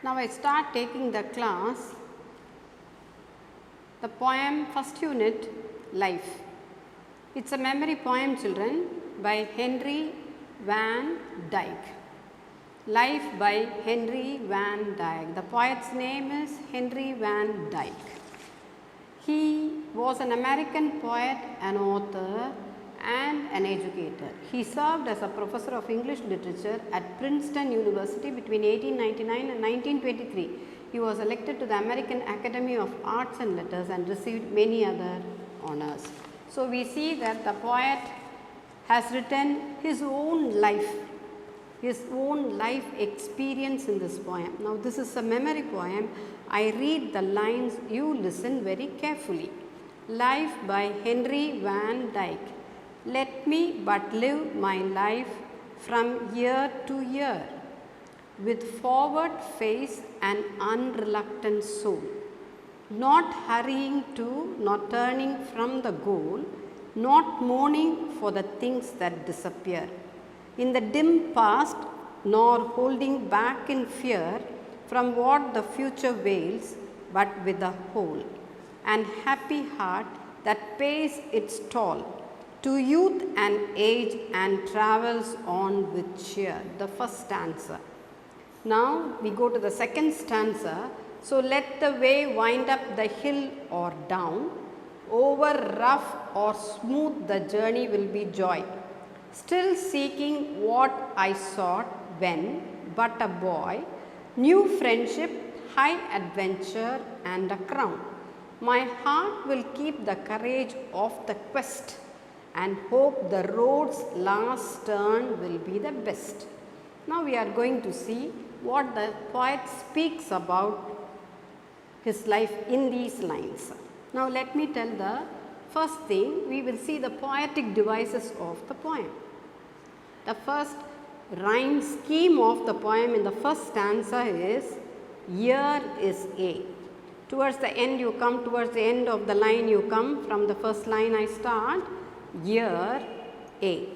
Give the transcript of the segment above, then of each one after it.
Now I start taking the class, the poem first unit, Life. It's a memory poem, children, by Henry Van Dyke. Life by Henry Van Dyke. The poet's name is Henry Van Dyke. He was an American poet, an author and an educator. He served as a professor of English literature at Princeton University between 1899 and 1923. He was elected to the American Academy of Arts and Letters and received many other honors. So, we see that the poet has written his own life experience in this poem. Now, this is a memory poem. I read the lines, you listen very carefully. Life by Henry Van Dyke. Let me but live my life from year to year, with forward face and unreluctant soul, not hurrying to, not turning from the goal, not mourning for the things that disappear in the dim past, nor holding back in fear from what the future veils, but with a whole and happy heart that pays its toll to youth and age and travels on with cheer. The first stanza. Now we go to the second stanza. So, let the way wind up the hill or down, over rough or smooth the journey will be joy. Still seeking what I sought when but a boy, new friendship, high adventure and a crown. My heart will keep the courage of the quest and hope the road's last turn will be the best. Now we are going to see what the poet speaks about his life in these lines. Now let me tell the first thing, we will see the poetic devices of the poem. The first rhyme scheme of the poem in the first stanza is year is A. Towards the end you come, towards the end of the line you come, from the first line I start, year A.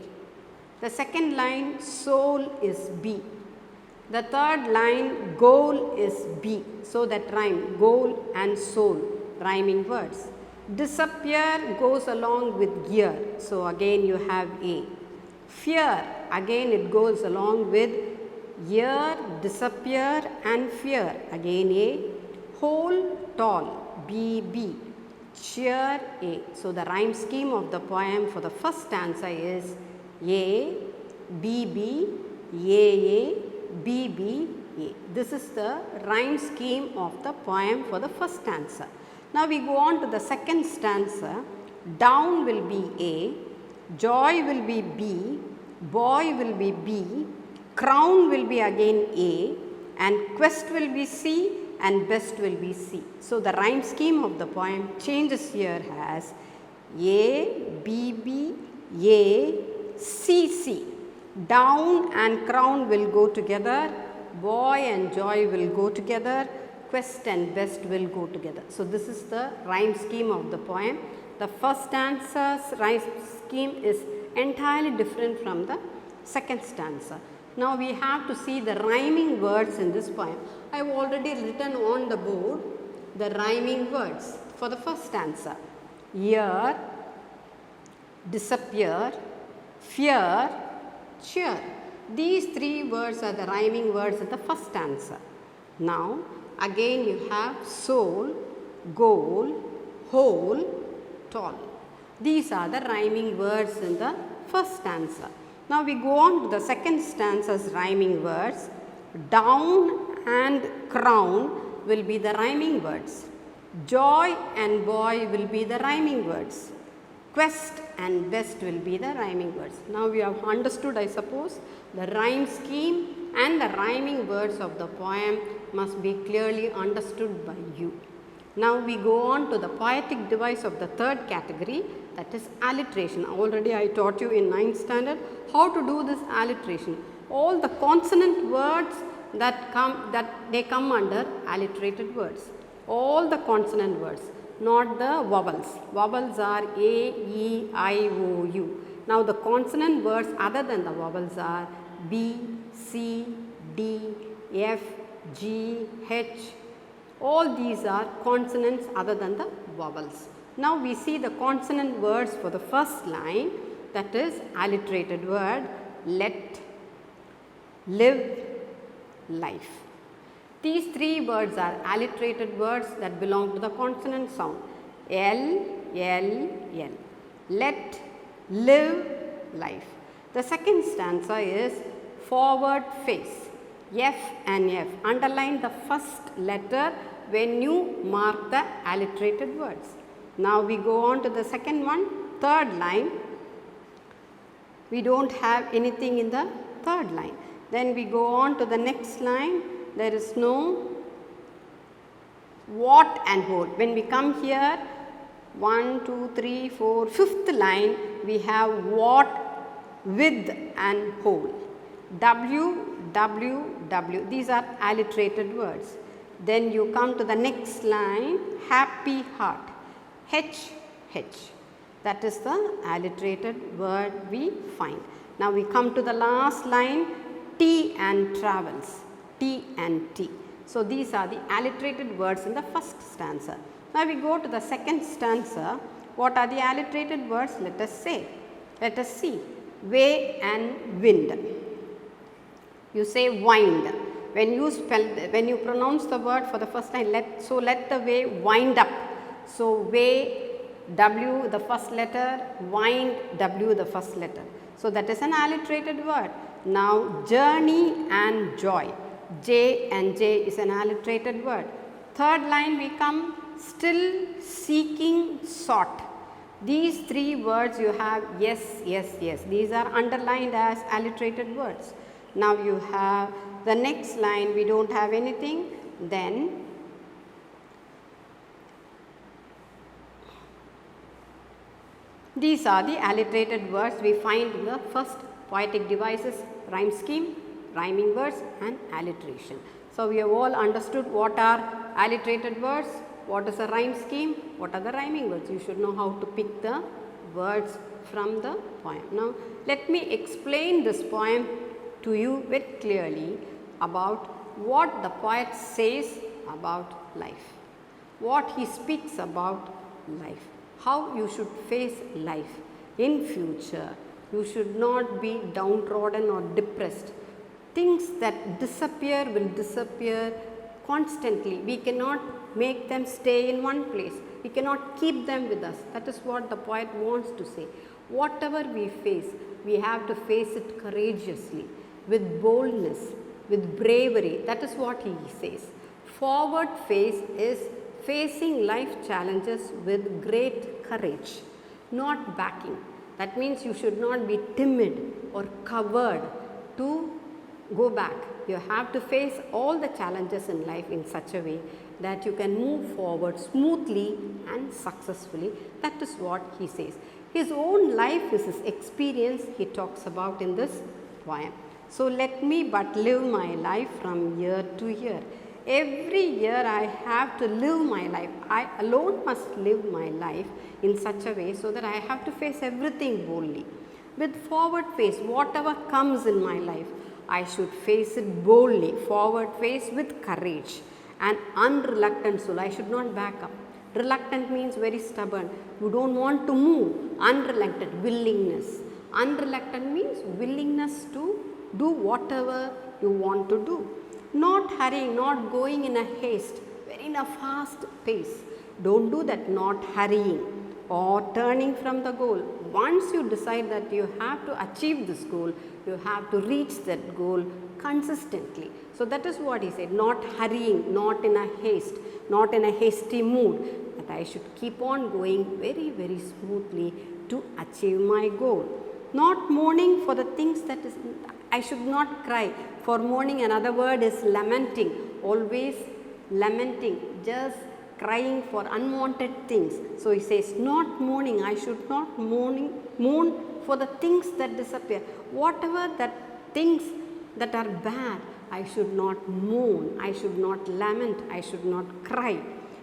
The second line, soul is B. The third line, goal is B. So that rhyme, goal and soul, rhyming words. Disappear goes along with year. So again you have A. Fear, again it goes along with year, disappear and fear. Again A. Whole, tall, B, B. Cheer, A. So the rhyme scheme of the poem for the first stanza is A, B, B, A, B, B, A. This is the rhyme scheme of the poem for the first stanza. Now we go on to the second stanza. Down will be A, joy will be B, boy will be B, crown will be again A, and quest will be C, and best will be C. So the rhyme scheme of the poem changes here as A, B, B, A, C, C. Down and crown will go together, boy and joy will go together, quest and best will go together. So this is the rhyme scheme of the poem. The first stanza's rhyme scheme is entirely different from the second stanza. Now we have to see the rhyming words in this poem. I have already written on the board the rhyming words for the first stanza. Year, disappear, fear, cheer. These three words are the rhyming words in the first stanza. Now again you have soul, goal, whole, tall. These are the rhyming words in the first stanza. Now we go on to the second stanza's rhyming words. Down and crown will be the rhyming words. Joy and boy will be the rhyming words. Quest and best will be the rhyming words. Now we have understood, I suppose, the rhyme scheme and the rhyming words of the poem must be clearly understood by you. Now we go on to the poetic device of the third category, that is alliteration. Already I taught you in 9th standard how to do this alliteration. All the consonant words that come under alliterated words. All the consonant words, not the vowels. Vowels are A, E, I, O, U. Now the consonant words other than the vowels are B, C, D, F, G, H, all these are consonants other than the vowels. Now we see the consonant words for the first line, that is alliterated word let, live, life. These three words are alliterated words that belong to the consonant sound. L, L, L. Let, live, life. The second stanza is forward face. F and F. Underline the first letter when you mark the alliterated words. Now we go on to the second one, third line. We don't have anything in the third line. Then we go on to the next line. There is no what and whole. When we come here, 1, 2, 3, 4, fifth line, we have what, with and whole. W, W, W. These are alliterated words. Then you come to the next line, happy heart. H, H. That is the alliterated word we find. Now we come to the last line, T and travels. T and T. So these are the alliterated words in the first stanza. Now we go to the second stanza. What are the alliterated words? Let us say. Let us see. Way and wind. You say wind. When you pronounce the word for the first time, let the way wind up. So way, W the first letter, wind, W the first letter. So that is an alliterated word. Now journey and joy. J and J is an alliterated word. Third line we come, still, seeking, sought. These three words you have yes, yes, yes. These are underlined as alliterated words. Now you have the next line, we don't have anything. Then these are the alliterated words we find in the first poetic devices, rhyme scheme, rhyming words and alliteration. So we have all understood what are alliterated words, what is a rhyme scheme, what are the rhyming words. You should know how to pick the words from the poem. Now let me explain this poem to you very clearly about what the poet says about life, what he speaks about life, how you should face life in future. You should not be downtrodden or depressed. Things that disappear will disappear constantly. We cannot make them stay in one place. We cannot keep them with us. That is what the poet wants to say. Whatever we face, we have to face it courageously, with boldness, with bravery. That is what he says. Forward face is facing life challenges with great courage, not backing. That means you should not be timid or covered to go back. You have to face all the challenges in life in such a way that you can move forward smoothly and successfully. That is what he says. His own life is his experience he talks about in this poem. So let me but live my life from year to year. Every year I have to live my life. I alone must live my life in such a way so that I have to face everything boldly. With forward face, whatever comes in my life, I should face it boldly, forward face with courage and unreluctant soul. I should not back up. Reluctant means very stubborn. You don't want to move. Unreluctant, willingness. Unreluctant means willingness to do whatever you want to do. Not hurrying, not going in a haste, very in a fast pace. Don't do that, not hurrying or turning from the goal. Once you decide that you have to achieve this goal, you have to reach that goal consistently. So that is what he said, not hurrying, not in a haste, not in a hasty mood, that I should keep on going very, very smoothly to achieve my goal. Not mourning for the things that is, I should not cry. For mourning, another word is lamenting, always lamenting, just crying for unwanted things. So he says, not mourning, I should not mourn for the things that disappear. Whatever that things that are bad, I should not mourn, I should not lament, I should not cry.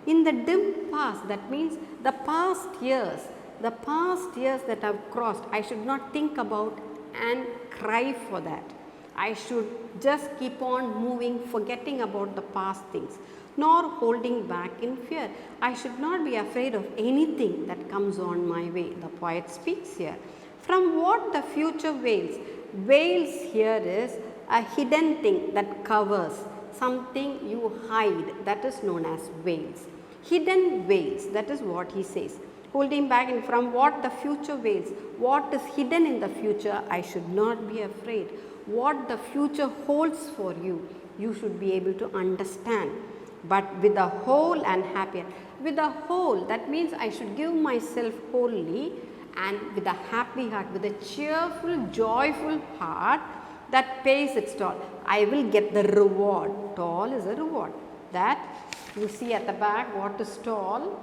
In the dim past, that means the past years that have crossed, I should not think about and cry for that. I should just keep on moving, forgetting about the past things, nor holding back in fear. I should not be afraid of anything that comes on my way. The poet speaks here. From what the future veils? Veils here is a hidden thing that covers, something you hide, that is known as veils. Hidden veils, that is what he says. Holding back in from what the future veils, what is hidden in the future, I should not be afraid. What the future holds for you, you should be able to understand. But with a whole and happy, with a whole, that means I should give myself wholly and with a happy heart, with a cheerful, joyful heart that pays its toll. I will get the reward. Toll is a reward. That you see at the back, what is toll?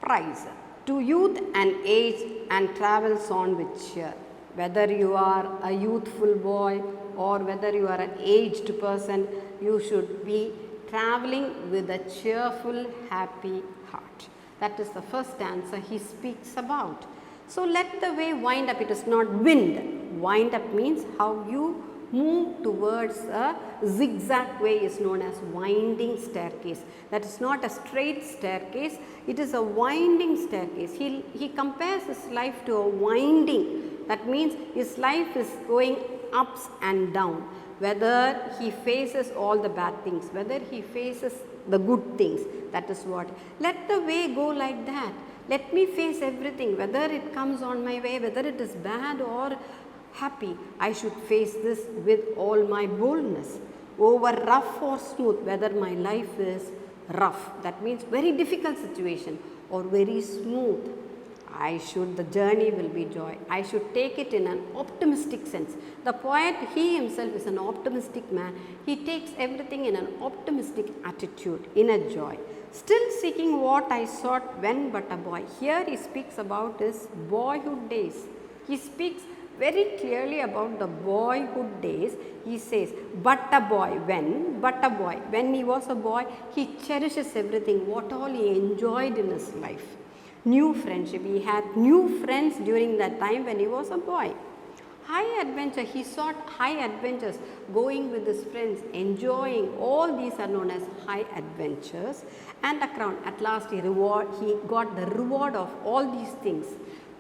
Prize. To youth and age and travels on with cheer. Whether you are a youthful boy or whether you are an aged person, you should be traveling with a cheerful, happy heart. That is the first stanza he speaks about. So let the way wind up. It is not wind. Wind up means how you move towards a zigzag way is known as winding staircase. That is not a straight staircase, it is a winding staircase. He compares his life to a winding. That means his life is going ups and down. Whether he faces all the bad things, whether he faces the good things, that is what. Let the way go like that. Let me face everything, whether it comes on my way, whether it is bad or happy, I should face this with all my boldness. Over rough or smooth, whether my life is rough, that means very difficult situation, or very smooth, the journey will be joy. I should take it in an optimistic sense. The poet, he himself is an optimistic man. He takes everything in an optimistic attitude, in a joy. Still seeking what I sought when but a boy. Here he speaks about his boyhood days. He speaks very clearly about the boyhood days. He says, but a boy, when? But a boy. When he was a boy, he cherishes everything, what all he enjoyed in his life. New friendship, he had new friends during that time when he was a boy. High adventure, he sought high adventures, going with his friends, enjoying, all these are known as high adventures. And a crown, at last he got the reward of all these things.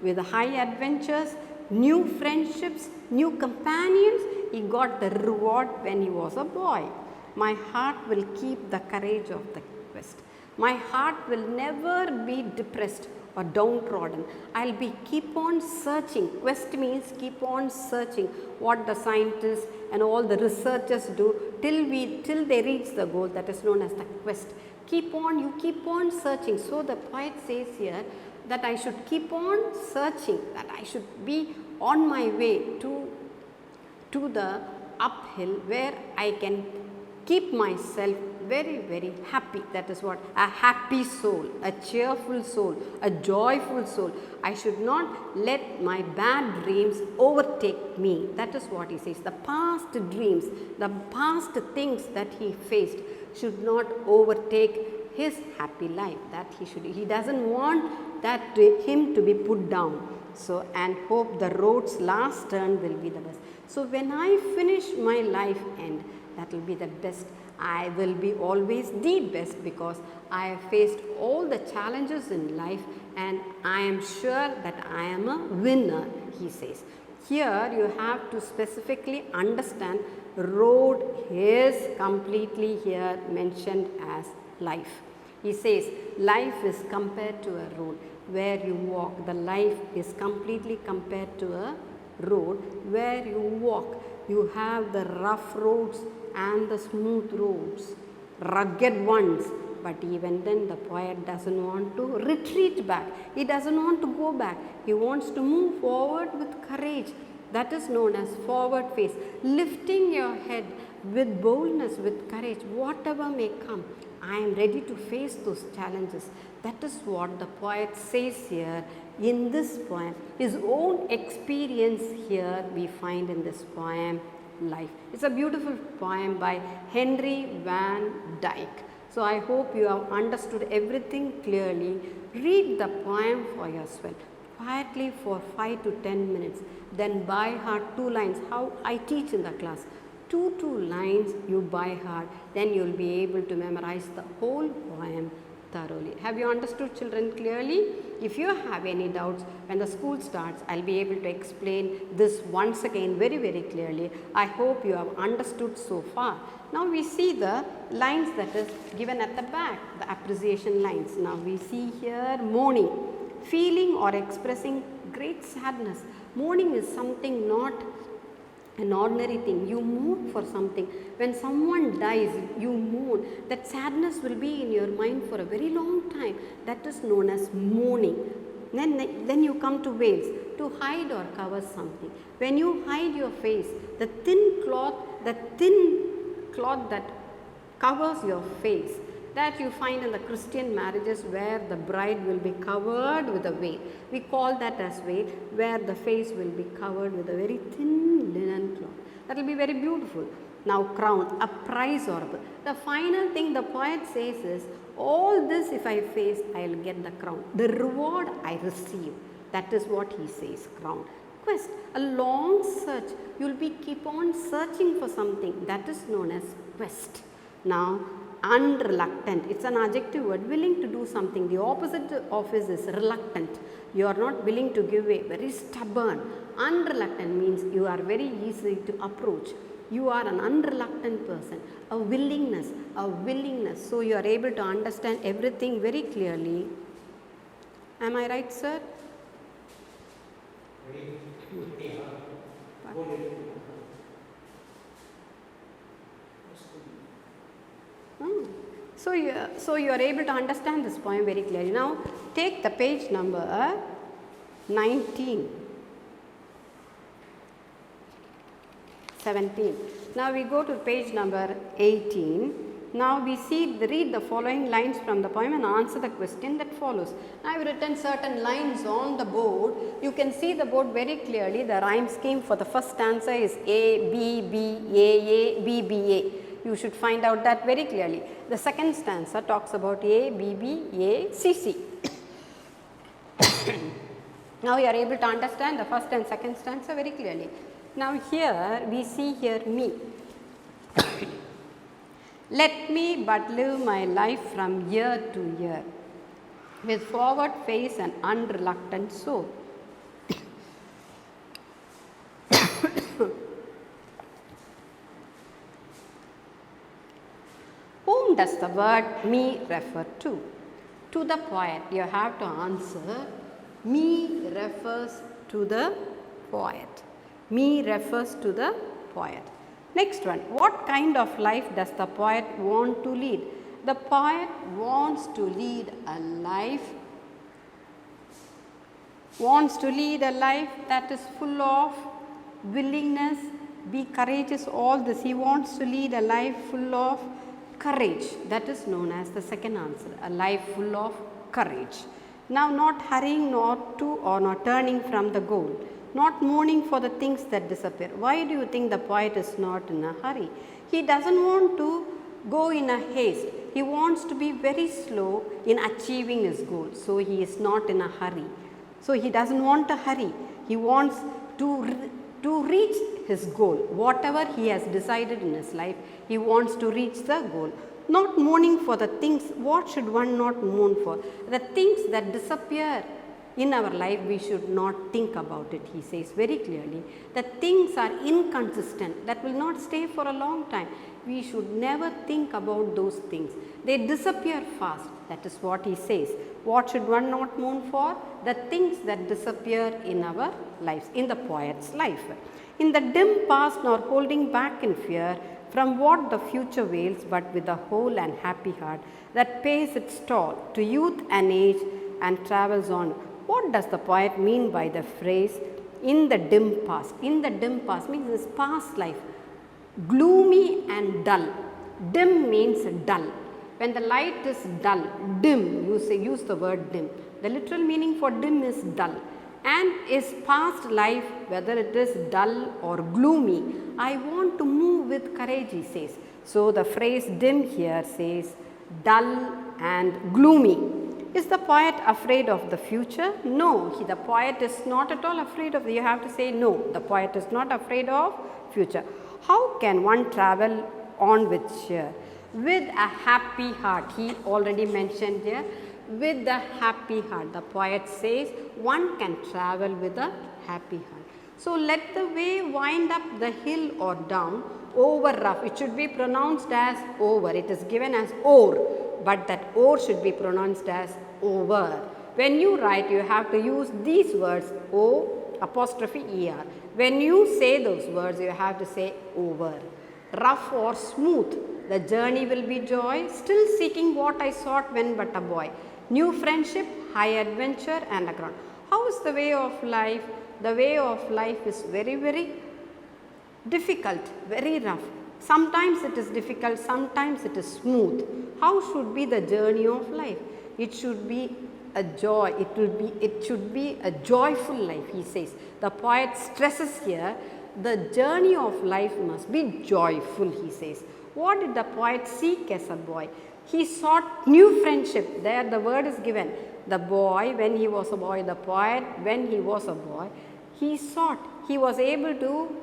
With high adventures, new friendships, new companions, he got the reward when he was a boy. My heart will keep the courage of the quest. My heart will never be depressed or downtrodden. I'll be keep on searching. Quest means keep on searching, what the scientists and all the researchers do till they reach the goal, that is known as the quest. You keep on searching. So the poet says here that I should keep on searching, that I should be on my way to the uphill where I can keep myself very, very happy. That is what, a happy soul, a cheerful soul, a joyful soul. I should not let my bad dreams overtake me. That is what he says. The past dreams, the past things that he faced should not overtake his happy life. That he doesn't want that him to be put down. So, and hope the road's last turn will be the best. So when I finish my life end, that will be the best. I will be always the best because I have faced all the challenges in life and I am sure that I am a winner, he says. Here you have to specifically understand road is completely here mentioned as life. He says life is compared to a road where you walk. The life is completely compared to a road where you walk. You have the rough roads and the smooth roads, rugged ones. But even then the poet doesn't want to retreat back. He doesn't want to go back. He wants to move forward with courage. That is known as forward face. Lifting your head with boldness, with courage, whatever may come. I am ready to face those challenges. That is what the poet says here in this poem. His own experience here we find in this poem, Life. It's a beautiful poem by Henry Van Dyke. So I hope you have understood everything clearly. Read the poem for yourself quietly for 5 to 10 minutes. Then by heart 2 lines, how I teach in the class. 2 lines you by heart, then you will be able to memorize the whole poem thoroughly. Have you understood, children, clearly? If you have any doubts, when the school starts, I will be able to explain this once again very, very clearly. I hope you have understood so far. Now we see the lines that is given at the back, the appreciation lines. Now we see here mourning, feeling or expressing great sadness. Mourning is something not an ordinary thing. You mourn for something. When someone dies, you mourn. That sadness will be in your mind for a very long time. That is known as mourning. Then you come to veils, to hide or cover something. When you hide your face, the thin cloth that covers your face, that you find in the Christian marriages where the bride will be covered with a veil. We call that as veil, where the face will be covered with a very thin linen cloth. That will be very beautiful. Now crown, a prize or the final thing the poet says is, all this if I face, I will get the crown. The reward I receive. That is what he says, crown. Quest, a long search. You will keep on searching for something. That is known as quest. Now, unreluctant, it's an adjective word, willing to do something. The opposite of it is reluctant. You are not willing to give way, very stubborn. Unreluctant means you are very easy to approach. You are an unreluctant person, a willingness. So you are able to understand everything very clearly. Am I right, sir? So you are able to understand this poem very clearly. Now take the page number 19, 17. Now we go to page number 18. Now we read the following lines from the poem and answer the question that follows. Now I have written certain lines on the board. You can see the board very clearly. The rhyme scheme for the first stanza is A, B, B, A, B, B, A. You should find out that very clearly. The second stanza talks about A, B, B, A, C, C. Now you are able to understand the first and second stanza very clearly. Now here we see here me. Let me but live my life from year to year, with forward face and unreluctant soul. Whom does the word me refer to? To the poet. You have to answer. Me refers to the poet. Me refers to the poet. Next one. What kind of life does the poet want to lead? The poet wants to lead a life that is full of willingness, be courageous, all this. He wants to lead a life full of courage. That is known as the second answer, a life full of courage. Now not hurrying not turning from the goal, not mourning for the things that disappear. Why do you think the poet is not in a hurry? He doesn't want to go in a haste. He wants to be very slow in achieving his goal. So he is not in a hurry. So he doesn't want to hurry. He wants to reach his goal. Whatever he has decided in his life, he wants to reach the goal. Not mourning for the things. What should one not mourn for? The things that disappear in our life, we should not think about it. He says very clearly that things are inconsistent, that will not stay for a long time. We should never think about those things. They disappear fast. That is what he says. What should one not mourn for? The things that disappear in our lives, in the poet's life. In the dim past, nor holding back in fear from what the future wails, but with a whole and happy heart that pays its toll to youth and age and travels on. What does the poet mean by the phrase, in the dim past? In the dim past means this past life, gloomy and dull. Dim means dull. When the light is dull, dim, use the word dim. The literal meaning for dim is dull. And is past life, whether it is dull or gloomy, I want to move with courage, he says. So the phrase dim here says, dull and gloomy. Is the poet afraid of the future? No, the poet is not at all afraid of, you have to say no, the poet is not afraid of future. How can one travel on with cheer? With a happy heart. He already mentioned here, with a happy heart. The poet says one can travel with a happy heart. So, let the way wind up the hill or down, over rough. It should be pronounced as over. It is given as or, but that or should be pronounced as over. When you write, you have to use these words O apostrophe ER. When you say those words, you have to say over. Rough or smooth, the journey will be joy, still seeking what I sought when but a boy. New friendship, high adventure and a ground. How is the way of life? The way of life is very, very difficult, very rough. Sometimes it is difficult, sometimes it is smooth. How should be the journey of life? It should be a joy, it should be a joyful life, he says. The poet stresses here, the journey of life must be joyful, he says. What did the poet seek as a boy? He sought new friendship. There the word is given. The boy when he was a boy, the poet when he was a boy, he sought, he was able to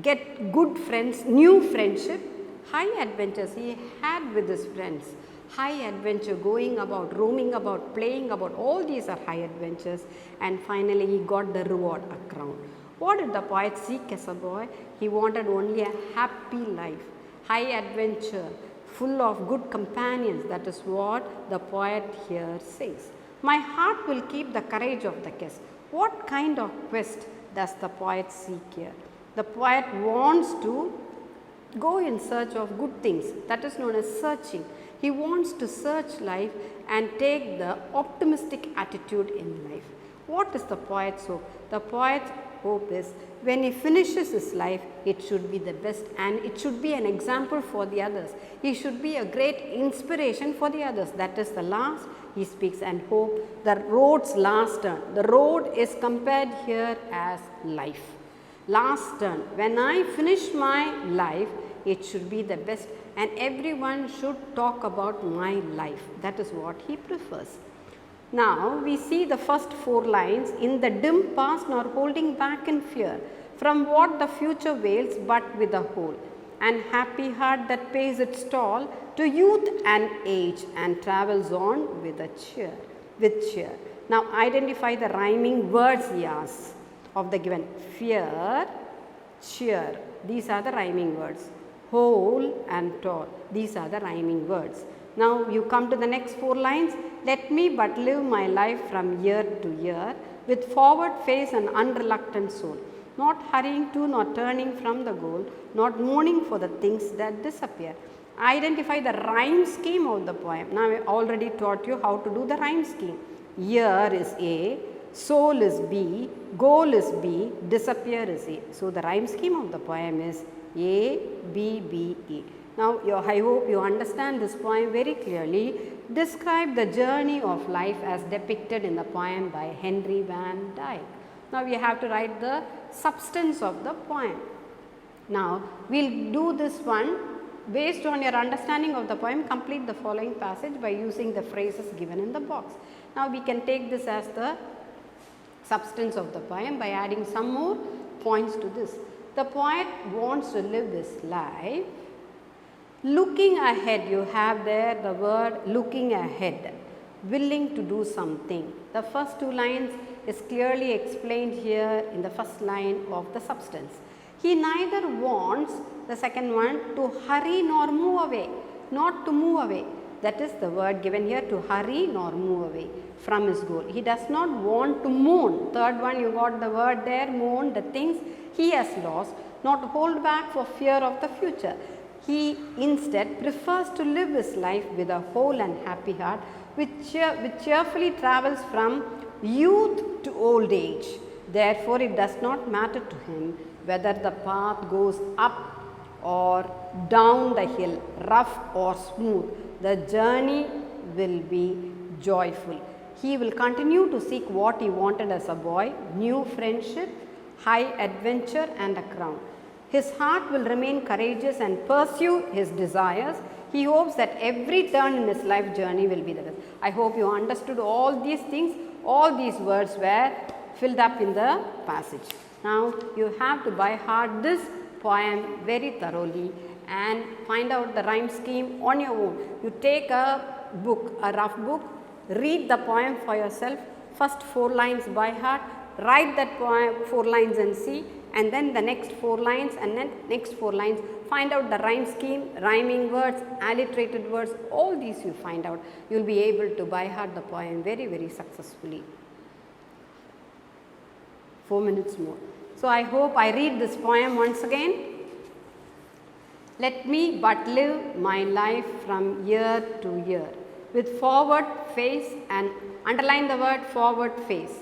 get good friends, new friendship, high adventures he had with his friends. High adventure, going about, roaming about, playing about, all these are high adventures, and finally he got the reward, a crown. What did the poet seek as a boy? He wanted only a happy life, high adventure, full of good companions. That is what the poet here says. My heart will keep the courage of the quest. What kind of quest does the poet seek here? The poet wants to go in search of good things. That is known as searching. He wants to search life and take the optimistic attitude in life. What is the poet's hope? The poet's hope is when he finishes his life, it should be the best and it should be an example for the others. He should be a great inspiration for the others. That is the last he speaks, and hope, the road's last turn. The road is compared here as life. Last turn. When I finish my life, it should be the best and everyone should talk about my life. That is what he prefers. Now, we see the first 4 lines. In the dim past nor holding back in fear, from what the future wails but with a whole, and happy heart that pays its toll to youth and age and travels on with a cheer, with cheer. Now, identify the rhyming words he asks of the given. Fear, cheer, these are the rhyming words. Whole and tall, these are the rhyming words. Now, you come to the next 4 lines. Let me but live my life from year to year with forward face and unreluctant soul, not hurrying to nor turning from the goal, not mourning for the things that disappear. Identify the rhyme scheme of the poem. Now, I already taught you how to do the rhyme scheme. Year is A, soul is B, goal is B, disappear is A. So, the rhyme scheme of the poem is A, B, B, A. Now, I hope you understand this poem very clearly. Describe the journey of life as depicted in the poem by Henry Van Dyke. Now, we have to write the substance of the poem. Now, we will do this one based on your understanding of the poem. Complete the following passage by using the phrases given in the box. Now, we can take this as the substance of the poem by adding some more points to this. The poet wants to live this life looking ahead. You have there the word looking ahead, willing to do something. The first 2 lines is clearly explained here in the first line of the substance. He neither wants, the second one, to hurry nor move away, not to move away. That is the word given here, to hurry nor move away from his goal. He does not want to mourn. Third one, you got the word there, mourn, the things he has lost, not hold back for fear of the future. He instead prefers to live his life with a whole and happy heart, which cheerfully travels from youth to old age. Therefore, it does not matter to him whether the path goes up or down the hill, rough or smooth. The journey will be joyful. He will continue to seek what he wanted as a boy, new friendship, high adventure and a crown. His heart will remain courageous and pursue his desires. He hopes that every turn in his life journey will be the best. I hope you understood all these things. All these words were filled up in the passage. Now, you have to by heart this poem very thoroughly and find out the rhyme scheme on your own. You take a book, a rough book, read the poem for yourself, first 4 lines by heart, write that poem 4 lines and see, and then the next 4 lines and then next 4 lines, find out the rhyme scheme, rhyming words, alliterated words, all these you find out. You will be able to by heart the poem very, very successfully. 4 minutes more. So, I hope I read this poem once again. Let me but live my life from year to year with forward face, and underline the word forward face,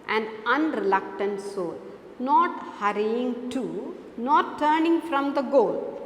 and unreluctant soul, not hurrying to, not turning from the goal,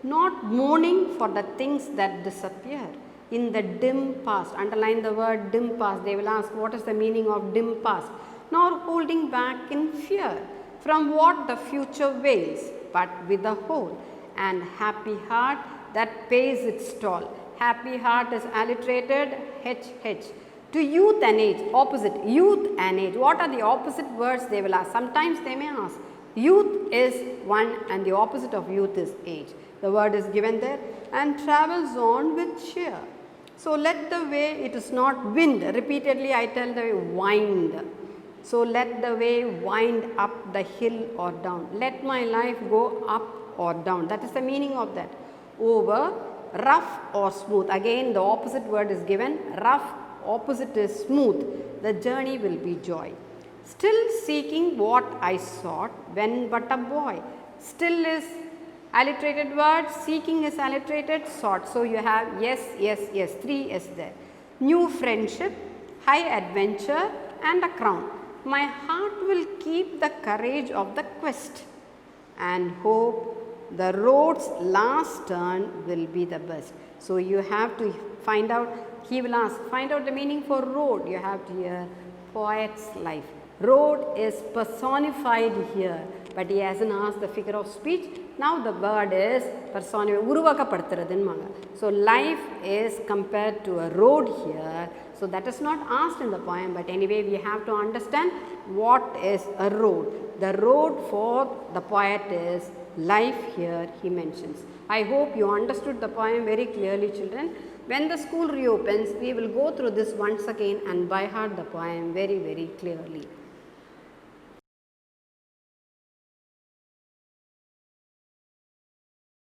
not mourning for the things that disappear in the dim past. Underline the word dim past. They will ask, what is the meaning of dim past? Nor holding back in fear from what the future wails, but with a whole and happy heart that pays its toll. Happy heart is alliterated HH. To youth and age, opposite, youth and age. What are the opposite words they will ask? Sometimes they may ask. Youth is one and the opposite of youth is age. The word is given there, and travels on with cheer. So, let the way, it is not wind. Repeatedly I tell the way, wind. So, let the way wind up the hill or down. Let my life go up or down. That is the meaning of that. Over, rough or smooth. Again the opposite word is given. Rough, opposite is smooth. The journey will be joy. Still seeking what I sought when but a boy. Still is alliterated word. Seeking is alliterated. Sought. So, you have yes, yes, yes. 3 yes there. New friendship, high adventure and a crown. My heart will keep the courage of the quest and hope the road's last turn will be the best. So, you have to find out, he will ask, find out the meaning for road. You have to hear poet's life. Road is personified here, but he hasn't asked the figure of speech. Now, the word is personified. So, life is compared to a road here. So, that is not asked in the poem, but anyway we have to understand what is a road. The road for the poet is life here he mentions. I hope you understood the poem very clearly, children. When the school reopens, we will go through this once again and by heart the poem very, very clearly.